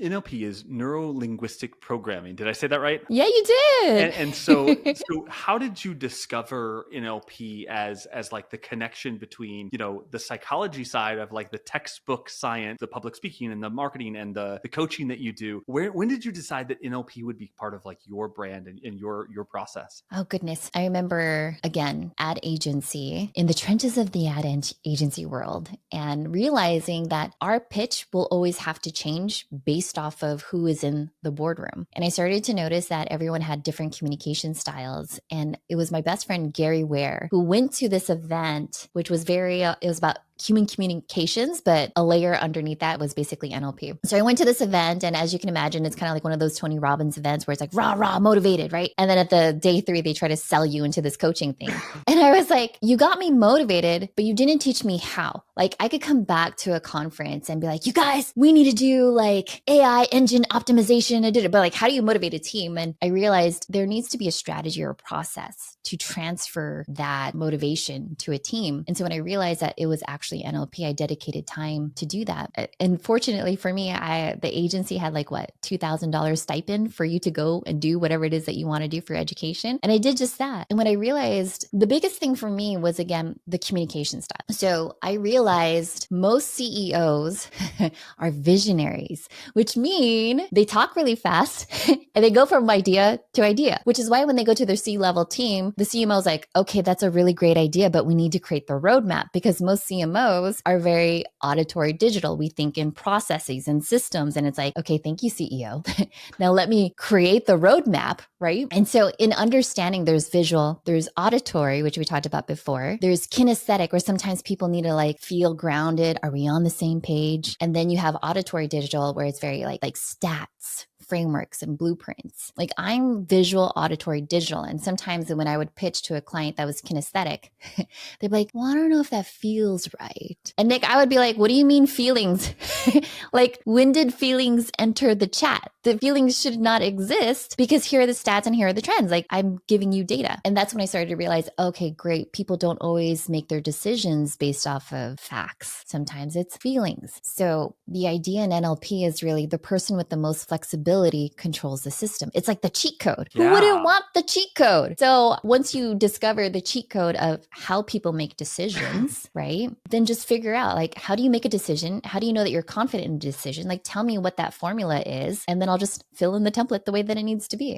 NLP is neuro-linguistic programming. Did I say that right? Yeah, you did. And so how did you discover NLP as like the connection between, the psychology side of like the textbook science, the public speaking and the marketing and the coaching that you do? When did you decide that NLP would be part of like your brand and your process? Oh, goodness. I remember, again, ad agency, in the trenches of the agency world, and realizing that our pitch will always have to change based off of who is in the boardroom. And I started to notice that everyone had different communication styles. And it was my best friend, Gary Ware, who went to this event, which was it was about human communications, but a layer underneath that was basically NLP. So I went to this event, and as you can imagine, it's kind of like one of those Tony Robbins events where it's like rah, rah, motivated, right? And then at the day 3, they try to sell you into this coaching thing. And I was like, you got me motivated, but you didn't teach me how. Like I could come back to a conference and be like, you guys, we need to do like AI engine optimization. I did it, but like, how do you motivate a team? And I realized there needs to be a strategy or a process to transfer that motivation to a team. And so when I realized that it was actually NLP, I dedicated time to do that. And fortunately for me, the agency had like what, $2,000 stipend for you to go and do whatever it is that you want to do for education. And I did just that. And when I realized the biggest thing for me was, again, the communication style. So I realized most CEOs are visionaries, which mean they talk really fast and they go from idea to idea, which is why when they go to their C-level team, the CMO is like, okay, that's a really great idea, but we need to create the roadmap, because most CMOs are very auditory digital. We think in processes and systems, and it's like, okay, thank you, CEO. Now let me create the roadmap, right? And so in understanding, there's visual, there's auditory, which we talked about before. There's kinesthetic, where sometimes people need to like feel grounded. Are we on the same page? And then you have auditory digital, where it's very like stats, frameworks, and blueprints. Like I'm visual, auditory, digital. And sometimes when I would pitch to a client that was kinesthetic, they'd be like, well, I don't know if that feels right. And Nick, I would be like, what do you mean feelings? Like, when did feelings enter the chat? The feelings should not exist, because here are the stats and here are the trends. Like I'm giving you data. And that's when I started to realize, okay, great. People don't always make their decisions based off of facts. Sometimes it's feelings. So the idea in NLP is really the person with the most flexibility controls the system. It's like the cheat code. Who wouldn't want the cheat code? So once you discover the cheat code of how people make decisions, right? Then just figure out, like, how do you make a decision? How do you know that you're confident in a decision? Like, tell me what that formula is, and then I'll just fill in the template the way that it needs to be.